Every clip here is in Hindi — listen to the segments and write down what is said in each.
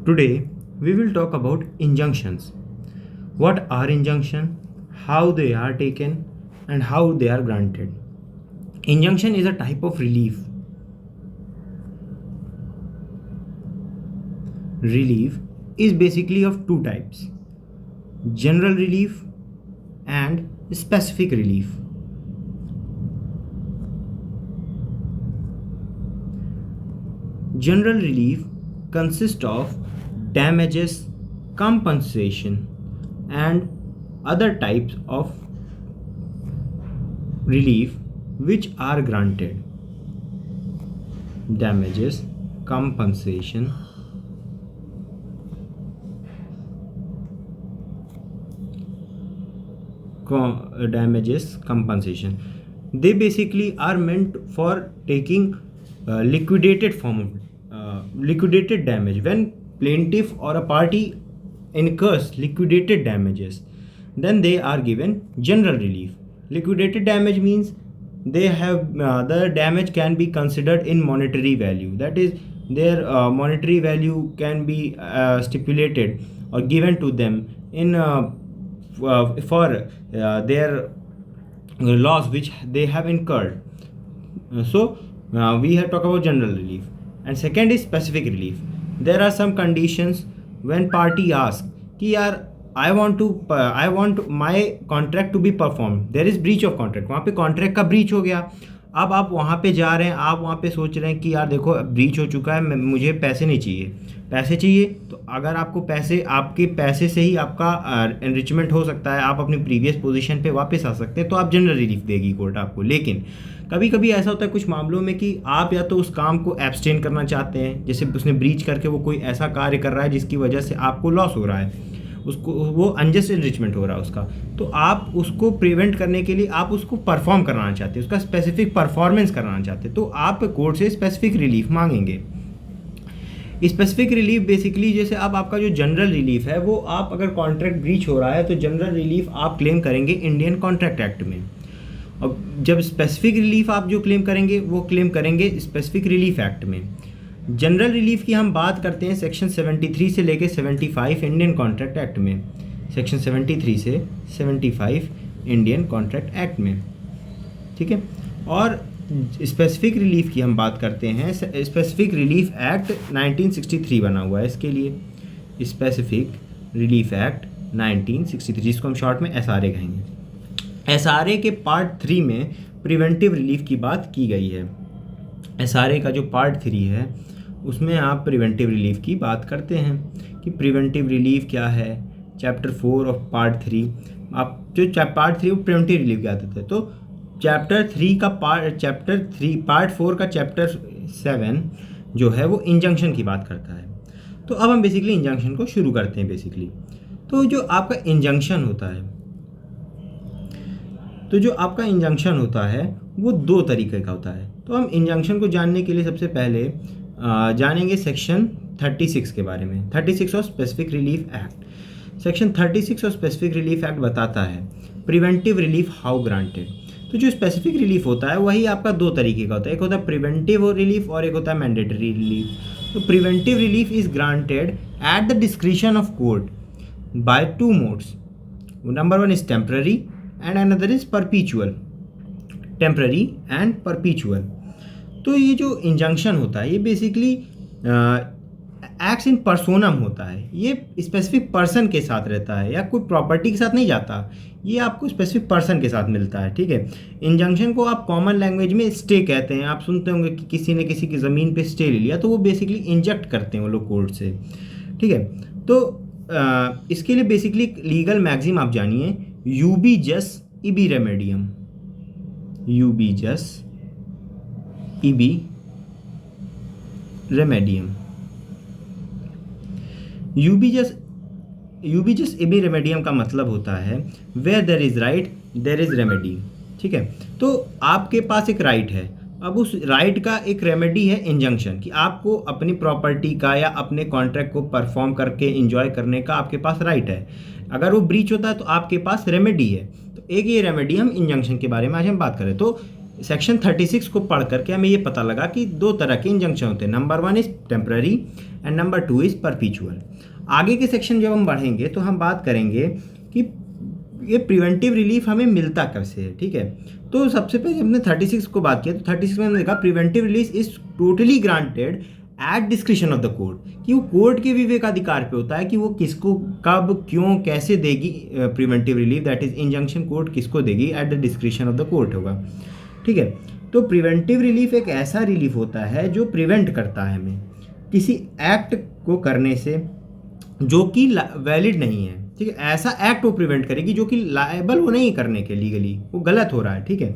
Today we will talk about injunctions. What are injunctions, how they are taken, and how they are granted. Injunction is a type of relief. Relief is basically of two types: general relief and specific relief. General relief consists of damages, compensation, and other types of relief which are granted. Damages, compensation, compensation. They basically are meant for taking liquidated form of liquidated damage. When plaintiff or a party incurs liquidated damages, then they are given general relief. Liquidated damage means they have the damage can be considered in monetary value, that is their monetary value can be stipulated or given to them in for their loss which they have incurred. We have talked about general relief. And second is specific relief. There are some conditions when party asks कि यार I want my contract to be performed. There is breach of contract. वहाँ पे contract का breach हो गया. अब आप वहाँ पे जा रहे हैं, आप वहाँ पे सोच रहे हैं कि यार देखो ब्रीच हो चुका है, मुझे पैसे नहीं चाहिए. पैसे चाहिए तो अगर आपको पैसे, आपके पैसे से ही आपका एनरिचमेंट हो सकता है, आप अपनी प्रीवियस पोजीशन पे वापस आ सकते हैं, तो आप जनरल रिलीफ देगी कोर्ट आपको. लेकिन कभी कभी ऐसा होता है कुछ मामलों में कि आप या तो उस काम को एब्सटेन करना चाहते हैं, जैसे उसने ब्रीच करके वो कोई ऐसा कार्य कर रहा है जिसकी वजह से आपको लॉस हो रहा है, उसको वो अनजस्ट एनरिचमेंट हो रहा है उसका, तो आप उसको प्रिवेंट करने के लिए आप उसको परफॉर्म कराना चाहते हैं, उसका स्पेसिफिक परफॉर्मेंस कराना चाहते हैं, तो आप कोर्ट से स्पेसिफिक रिलीफ मांगेंगे. स्पेसिफिक रिलीफ बेसिकली जैसे अब आपका जो जनरल रिलीफ है वो आप अगर कॉन्ट्रैक्ट ब्रीच हो रहा है तो जनरल रिलीफ आप क्लेम करेंगे इंडियन कॉन्ट्रैक्ट एक्ट में. अब जब स्पेसिफिक रिलीफ आप जो क्लेम करेंगे वो क्लेम करेंगे स्पेसिफिक रिलीफ एक्ट में. जनरल रिलीफ की हम बात करते हैं सेक्शन 73 से लेके 75 इंडियन कॉन्ट्रैक्ट एक्ट में. सेक्शन 73 से 75 इंडियन कॉन्ट्रैक्ट एक्ट में, ठीक है. और स्पेसिफिक रिलीफ की हम बात करते हैं, स्पेसिफिक रिलीफ एक्ट 1963 बना हुआ है इसके लिए. स्पेसिफिक रिलीफ एक्ट 1963, जिसको हम शॉर्ट में SRA कहेंगे. SRA के पार्ट 3 में प्रिवेंटिव रिलीफ की बात की गई है. SRA का जो पार्ट 3 है उसमें आप प्रिवेंटिव रिलीफ की बात करते हैं कि प्रिवेंटिव रिलीफ क्या है. चैप्टर 4 ऑफ पार्ट 3, आप जो पार्ट 3 वो प्रिवेंटिव रिलीफ क्या देते हैं, तो चैप्टर 3 पार्ट 4 का चैप्टर 7 जो है वो इंजंक्शन की बात करता है. तो अब हम बेसिकली इंजंक्शन को शुरू करते हैं. बेसिकली तो जो आपका इंजंक्शन होता है वो दो तरीके का होता है. तो हम इंजंक्शन को जानने के लिए सबसे पहले जानेंगे सेक्शन 36 के बारे में. 36 of specific relief act. Section 36 of specific relief act बताता है प्रिवेंटिव रिलीफ हाउ ग्रांटेड. तो जो स्पेसिफिक रिलीफ होता है वही आपका दो तरीके का होता है, एक होता है प्रिवेंटिव रिलीफ और एक होता है मैंडेटरी रिलीफ. तो preventive relief is granted at the discretion of court by two modes. Number 1 is temporary and another is परपीचुअल. Temporary and परपीचुअल. तो ये जो इंजंक्शन होता है ये बेसिकली एक्ट्स इन पर्सोनम होता है. ये स्पेसिफिक पर्सन के साथ रहता है या कोई प्रॉपर्टी के साथ नहीं जाता, ये आपको स्पेसिफिक पर्सन के साथ मिलता है, ठीक है. इंजंक्शन को आप कॉमन लैंग्वेज में स्टे कहते हैं. आप सुनते होंगे कि किसी ने किसी की ज़मीन पे स्टे ले लिया, तो वो बेसिकली इंजेक्ट करते हैं वो लोग कोर्ट से, ठीक है. तो इसके लिए बेसिकली लीगल मैगजीम आप जानिए, यूबी जस इबी रेमेडियम. यूबी जस इबी रेमेडियम. यूबीजस इबी रेमेडियम का मतलब होता है where there is right there is remedy, ठीक है. तो आपके पास एक राइट है, अब उस राइट का एक रेमेडी है इंजंक्शन, कि आपको अपनी प्रॉपर्टी का या अपने कॉन्ट्रैक्ट को परफॉर्म करके एंजॉय करने का आपके पास राइट है. अगर वो ब्रीच होता है तो आपके पास रेमेडी है. तो एक ये रेमेडी हम इंजंक्शन के बारे में आज हम बात करें. तो सेक्शन 36 को पढ़ करके हमें ये पता लगा कि दो तरह के इंजंक्शन होते हैं, number 1 is temporary and number 2 is परपीचुअल। आगे के सेक्शन जब हम बढ़ेंगे तो हम बात करेंगे कि ये प्रिवेंटिव रिलीफ हमें मिलता कैसे है, ठीक है। तो सबसे पहले हमने 36 को बात किया, तो 36 में हमने देखा preventive relief is totally granted at description of the court, कि वो कोर्ट के विवेकाधिकार पे होता है कि वो किसको कब क्यों कैसे देगी preventive relief, that is injunction court किसको देगी, at the description of the court होगा, ठीक है। तो प्रिवेंटिव रिलीफ एक ऐसा रिलीफ होता है जो प्रिवेंट करता है हमें किसी एक्ट को करने से जो कि वैलिड नहीं है, ठीक है। ऐसा एक्ट वो प्रिवेंट करेगी जो कि लायबल वो नहीं करने के, लीगली वो गलत हो रहा है, ठीक है।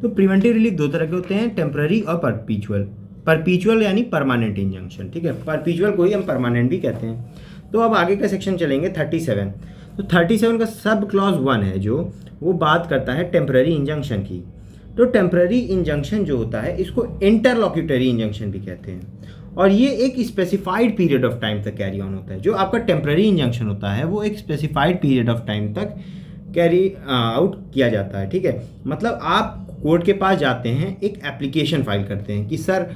तो प्रिवेंटिव रिलीफ दो तरह के होते हैं, टेम्पररी और परपीचुअल। परपीचुअल यानी परमानेंट इंजंक्शन, ठीक है। परपीचुअल को ही हम परमानेंट भी कहते हैं। तो अब आगे का सेक्शन चलेंगे 37। तो 37 का सब क्लॉज 1 है जो वो बात करता है टेम्पररी इंजंक्शन की। तो टेम्पररी इंजंक्शन जो होता है इसको इंटरलॉक्यूटरी इंजंक्शन भी कहते हैं, और ये एक स्पेसिफाइड पीरियड ऑफ टाइम तक कैरी ऑन होता है। जो आपका टेम्पररी इंजंक्शन होता है वो एक स्पेसिफाइड पीरियड ऑफ टाइम तक कैरी आउट किया जाता है, ठीक है। मतलब आप कोर्ट के पास जाते हैं, एक एप्लीकेशन फाइल करते हैं कि सर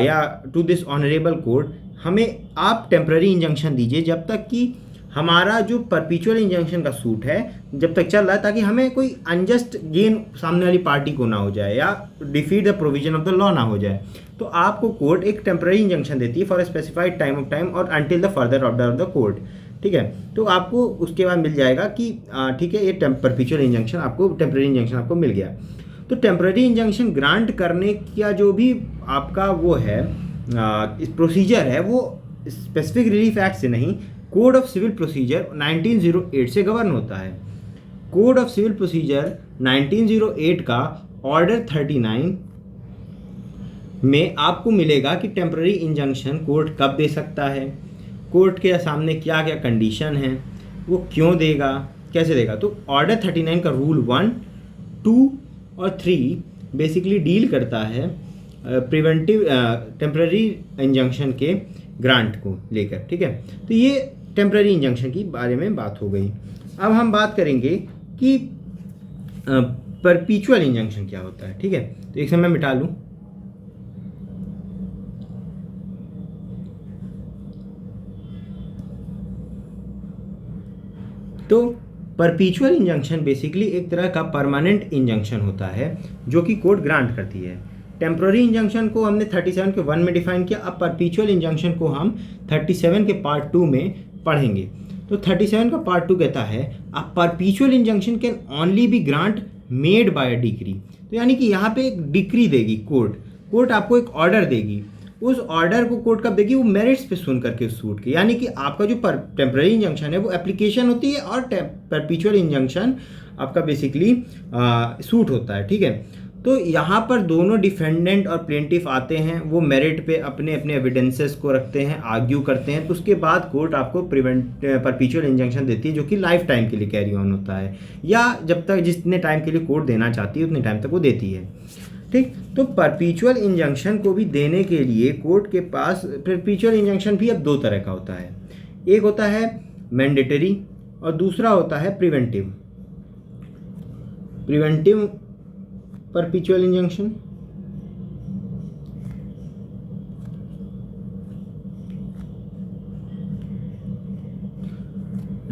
या टू दिस ऑनरेबल कोर्ट हमें आप टेम्पररी इंजंक्शन दीजिए जब तक कि हमारा जो परपीचुअल इंजंक्शन का सूट है जब तक चल रहा है, ताकि हमें कोई अनजस्ट गेन सामने वाली पार्टी को ना हो जाए या defeat the provision of the law ना हो जाए। तो आपको कोर्ट एक टेम्पररी इंजंक्शन देती है for a specified time of time और until the further order of the court, ठीक है। तो आपको उसके बाद मिल जाएगा कि ठीक है ये परपीचुअल इंजंक्शन आपको, टेम्पररी इंजंक्शन आपको मिल गया। तो टेम्पररी इंजंक्शन ग्रांट करने का जो भी आपका वो है प्रोसीजर है वो स्पेसिफिक रिलीफ एक्ट से नहीं, कोड ऑफ सिविल प्रोसीजर 1908 से गवर्न होता है। कोड ऑफ सिविल प्रोसीजर 1908 का ऑर्डर 39 में आपको मिलेगा कि टेम्पररी इंजंक्शन कोर्ट कब दे सकता है, कोर्ट के सामने क्या क्या कंडीशन है, वो क्यों देगा, कैसे देगा। तो ऑर्डर 39 का रूल 1, 2 और 3 बेसिकली डील करता है प्रिवेंटिव टेम्पररी इंजंक्शन के ग्रांट को लेकर, ठीक है। तो ये टेम्पररी इंजंक्शन की बारे में बात हो गई। अब हम बात करेंगे कि परपीचुअल इंजंक्शन क्या होता है, ठीक है। तो एक समय मैं मिटा लूँ। तो परपीचुअल इंजंक्शन बेसिकली एक तरह का परमानेंट इंजंक्शन होता है जो कि कोर्ट ग्रांट करती है। टेम्पररी इंजंक्शन को हमने 37 के 1 में डिफाइन किया, अब परपीचुअल इंजंक्शन को हम 37 के पार्ट 2 में पढ़ेंगे। तो 37 का पार्ट 2 कहता है a perpetual injunction can only be grant made by a decree. तो यानी कि यहाँ पे एक डिक्री देगी कोर्ट आपको एक ऑर्डर देगी, उस ऑर्डर को कोर्ट कब देगी, वो मेरिट्स पे सुन करके उस सूट के। यानी कि आपका जो टेम्पररी इंजंक्शन है वो एप्लीकेशन होती है और परपीचुअल इंजंक्शन आपका बेसिकली सूट होता है, ठीक है। तो यहाँ पर दोनों डिफेंडेंट और प्लेंटिफ आते हैं, वो मेरिट पे अपने अपने एविडेंसेस को रखते हैं, आर्ग्यू करते हैं, तो उसके बाद कोर्ट आपको परपीचुअल इंजंक्शन देती है जो कि लाइफ टाइम के लिए कैरी ऑन होता है, या जब तक जितने टाइम के लिए कोर्ट देना चाहती है उतने टाइम तक वो देती है, ठीक। तो परपीचुअल इंजंक्शन को भी देने के लिए कोर्ट के पास परपीचुअल इंजंक्शन भी अब दो तरह का होता है, एक होता है मैंडेटरी और दूसरा होता है preventive परपीचुअल injunction.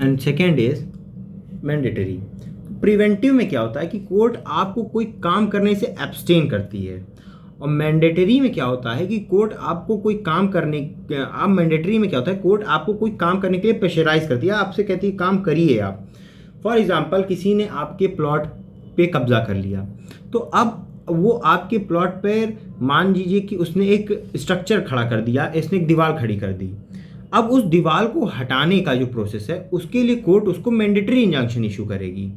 And second is mandatory. Preventive में क्या होता है कि कोर्ट आपको कोई काम करने से एब्सटेन करती है, और मैंडेटरी में क्या होता है कि कोर्ट आपको कोई काम करने मैंडेटरी में क्या होता है कोर्ट आपको कोई काम करने के लिए प्रेशराइज करती है, आपसे कहती है काम करिए आप। फॉर एग्जांपल किसी ने आपके प्लॉट पे कब्जा कर लिया, तो अब वो आपके प्लॉट पर मान लीजिए कि उसने एक स्ट्रक्चर खड़ा कर दिया, इसने एक दीवार खड़ी कर दी। अब उस दीवार को हटाने का जो प्रोसेस है उसके लिए कोर्ट उसको मैंडेटरी इंजंक्शन इशू करेगी,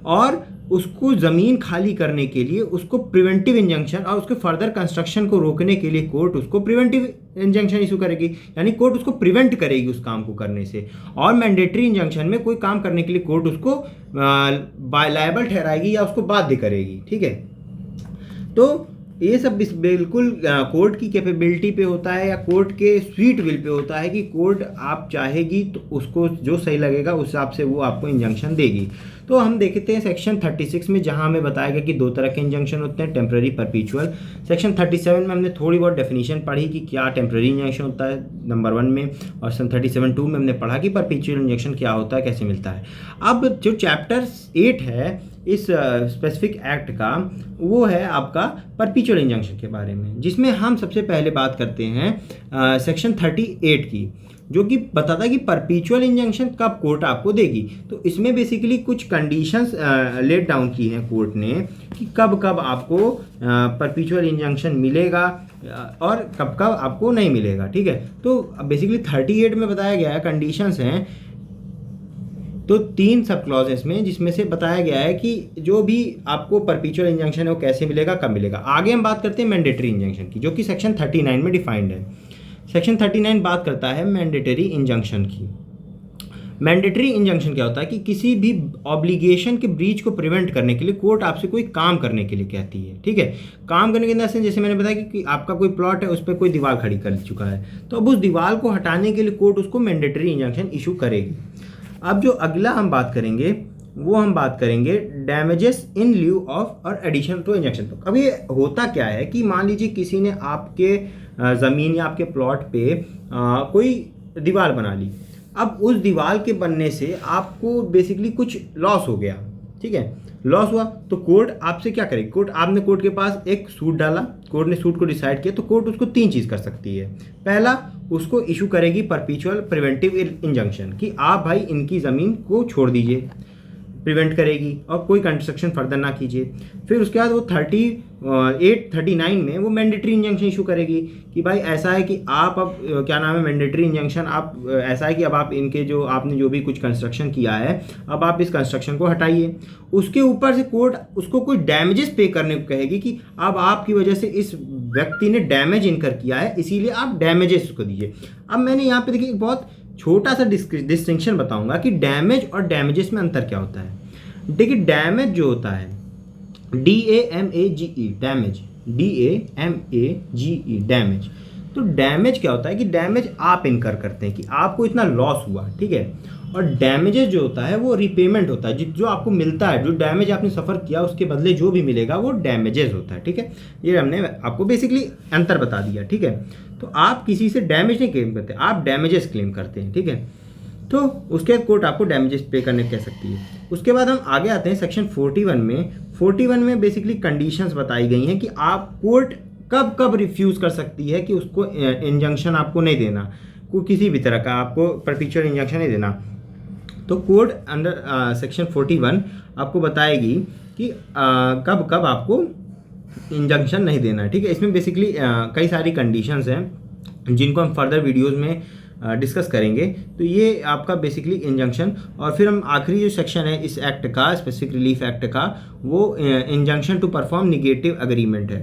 और उसको ज़मीन खाली करने के लिए उसको प्रिवेंटिव इंजंक्शन और उसके फर्दर कंस्ट्रक्शन को रोकने के लिए कोर्ट उसको प्रिवेंटिव इंजंक्शन इशू करेगी, यानी कोर्ट उसको प्रिवेंट करेगी उस काम को करने से। और मैंडेटरी इंजंक्शन में कोई काम करने के लिए कोर्ट उसको लायबल ठहराएगी या उसको बाध्य करेगी, ठीक है। तो ये सब बिल्कुल कोर्ट की कैपेबिलिटी पे होता है या कोर्ट के स्वीट विल पे होता है कि कोर्ट आप चाहेगी तो उसको जो सही लगेगा उस हिसाब से वो आपको इंजंक्शन देगी। तो हम देखते हैं सेक्शन 36 में, जहां हमें बताया गया कि दो तरह के इंजंक्शन होते हैं, टेम्पररी, परपीचुअल। सेक्शन 37 में हमने थोड़ी बहुत डेफिनेशन पढ़ी कि क्या टेम्पररी इंजंक्शन होता है नंबर 1 में, और सन 37(2) में हमने पढ़ा कि परपीचुअल इंजंक्शन क्या होता है, कैसे मिलता है। अब जो चैप्टर 8 है इस स्पेसिफिक एक्ट का, वो है आपका परपीचुअल इंजंक्शन के बारे में, जिसमें हम सबसे पहले बात करते हैं सेक्शन 38 की, जो कि बताता है कि परपीचुअल इंजंक्शन कब कोर्ट आपको देगी। तो इसमें बेसिकली कुछ कंडीशंस लेट डाउन की हैं कोर्ट ने कि कब कब आपको परपीचुअल इंजंक्शन मिलेगा और कब कब आपको नहीं मिलेगा, ठीक है। तो बेसिकली 38 में बताया गया है, कंडीशंस हैं तो 3 सब क्लॉजेस में, जिसमें से बताया गया है कि जो भी आपको परपीचुअल इंजंक्शन है वो कैसे मिलेगा, कब मिलेगा। आगे हम बात करते हैं मैंडेटरी इंजंक्शन की, जो कि सेक्शन 39 में डिफाइंड है। सेक्शन 39 बात करता है मैंडेटरी इंजंक्शन की। मैंडेटरी इंजंक्शन क्या होता है कि किसी भी ऑब्लिगेशन के ब्रीच को प्रिवेंट करने के लिए कोर्ट आपसे कोई काम करने के लिए कहती है, ठीक है। काम करने के अंदर जैसे मैंने बताया कि आपका कोई प्लॉट है, उस पर कोई दीवार खड़ी कर चुका है, तो अब उस दीवार को हटाने के लिए कोर्ट उसको मैंडेटरी इंजंक्शन इशू करेगी। अब जो अगला हम बात करेंगे वो हम बात करेंगे डैमेजेस इन ल्यू ऑफ और एडिशन टू इंजंक्शन। तो अब ये होता क्या है कि मान लीजिए किसी ने आपके ज़मीन या आपके प्लॉट पे कोई दीवार बना ली। अब उस दीवार के बनने से आपको बेसिकली कुछ लॉस हो गया, ठीक है। लॉस हुआ तो कोर्ट आपसे क्या करेगी, आपने कोर्ट के पास एक सूट डाला, कोर्ट ने सूट को डिसाइड किया, तो कोर्ट उसको 3 चीज़ कर सकती है। पहला, उसको इशू करेगी परपीचुअल प्रिवेंटिव इंजंक्शन कि आप भाई इनकी ज़मीन को छोड़ दीजिए, प्रिवेंट करेगी और कोई कंस्ट्रक्शन फर्दर ना कीजिए। फिर उसके बाद वो 39 में वो मैंडेटरी इंजंक्शन इशू करेगी कि भाई ऐसा है कि आप अब क्या नाम है मैंडेटरी इंजंक्शन, आप ऐसा है कि अब आप इनके जो आपने जो भी कुछ कंस्ट्रक्शन किया है, अब आप इस कंस्ट्रक्शन को हटाइए। उसके ऊपर से कोर्ट उसको कोई डैमेजेस पे करने को कहेगी कि अब आपकी वजह से इस व्यक्ति ने डैमेज इनकर किया है, इसीलिए आप डैमेजेस उसको दीजिए। अब मैंने यहाँ पे देखिए एक बहुत छोटा सा डिस्टिंक्शन बताऊंगा कि डैमेज और डैमेजेस में अंतर क्या होता है। देखिए डैमेज जो होता है DAMAGE डैमेज, DAMAGE डैमेज, तो डैमेज क्या होता है कि डैमेज आप इनकर करते हैं कि आपको इतना लॉस हुआ, ठीक है। और डैमेजेस जो होता है वो रिपेमेंट होता है, जो आपको मिलता है, जो डैमेज आपने सफ़र किया उसके बदले जो भी मिलेगा वो डैमेजेस होता है, ठीक है। ये हमने आपको बेसिकली अंतर बता दिया, ठीक है। तो आप किसी से डैमेज नहीं क्लेम करते, आप डैमेजेस क्लेम करते हैं, ठीक है। तो उसके बाद कोर्ट आपको डैमेजेस पे करने कह सकती है। उसके बाद हम आगे आते हैं सेक्शन 41 में। 41 में बेसिकली कंडीशंस बताई गई हैं कि आप कोर्ट कब कब रिफ्यूज़ कर सकती है कि उसको इंजंक्शन आपको नहीं देना, कोई किसी भी तरह का आपको परपीचुअल इंजंक्शन नहीं देना। तो कोर्ट अंडर सेक्शन 41 आपको बताएगी कि कब कब आपको इंजंक्शन नहीं देना है, ठीक है। इसमें बेसिकली कई सारी कंडीशंस हैं जिनको हम फर्दर वीडियोस में डिस्कस करेंगे। तो ये आपका बेसिकली इंजंक्शन, और फिर हम आखिरी जो सेक्शन है इस एक्ट का, स्पेसिफिक रिलीफ एक्ट का, वो injunction to perform negative agreement है।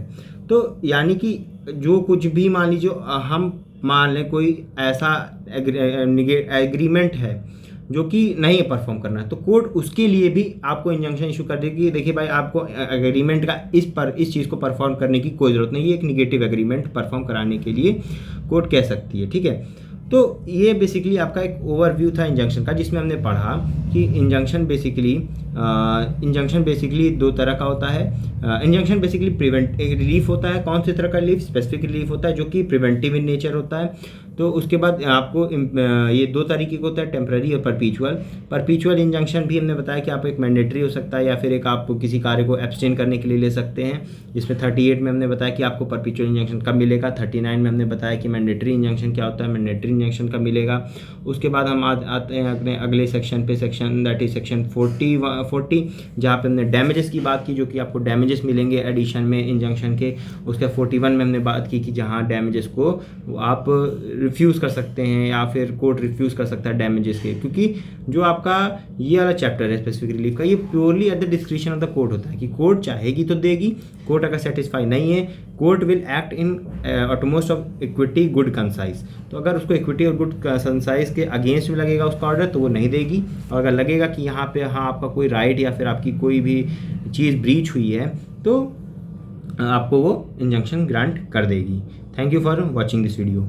तो यानी कि जो कुछ भी मान लीजिए हम मान लें कोई ऐसा एग्रीमेंट है जो कि नहीं परफॉर्म करना है, तो कोर्ट उसके लिए भी आपको इंजंक्शन इशू कर देगी। देखिए भाई आपको एग्रीमेंट का इस चीज़ को परफॉर्म करने की कोई ज़रूरत नहीं है, एक निगेटिव एग्रीमेंट परफॉर्म कराने के लिए कोर्ट कह सकती है, ठीक है। तो ये बेसिकली आपका एक ओवरव्यू था इंजंक्शन का, जिसमें हमने पढ़ा कि इंजंक्शन बेसिकली 2 तरह का होता है। इंजंक्शन बेसिकली रिलीफ होता है। कौन से तरह का रिलीफ? स्पेसिफिक रिलीफ होता है जो कि प्रिवेंटिव इन नेचर होता है। तो उसके बाद आपको ये 2 तरीके का होता है, टेम्पररी और परपीचुअल इंजंक्शन भी हमने बताया कि आप एक मैंडेटरी हो सकता है या फिर एक आप किसी कार्य को एब्सटेन करने के लिए ले सकते हैं। जिसमें 38 में हमने बताया कि आपको परपीचुअल इंजंक्शन कब मिलेगा, 39 में हमने बताया कि मैंडेटरी इंजंक्शन क्या होता है, मैंडेटरी इंजंक्शन कब मिलेगा। उसके बाद हम आते हैं अपने अगले सेक्शन पे, दैट इज सेक्शन 40, जहाँ पे हमने डैमेजेस की बात की, जो कि आपको डैमेजेस मिलेंगे एडिशन में इंजंक्शन के। उसके 41 में हमने बात की कि जहाँ डैमेजेस को आप रिफ्यूज़ कर सकते हैं या फिर कोर्ट रिफ्यूज़ कर सकता है डैमेजेस के, क्योंकि जो आपका ये वाला चैप्टर है स्पेसिफिक रिलीफ का, ये purely at the description of the court होता है कि कोर्ट चाहेगी तो देगी। कोर्ट अगर सेटिस्फाई नहीं है, court will act in outermost of equity good concise. तो अगर उसको इक्विटी और गुड कंसाइज के अगेंस्ट में लगेगा उसका ऑर्डर, तो वो नहीं देगी। और अगर लगेगा कि यहाँ पे हाँ आपका कोई राइट या फिर आपकी कोई भी चीज़ ब्रीच हुई है, तो आपको वो इंजंक्शन ग्रांट कर देगी। Thank you for watching this video.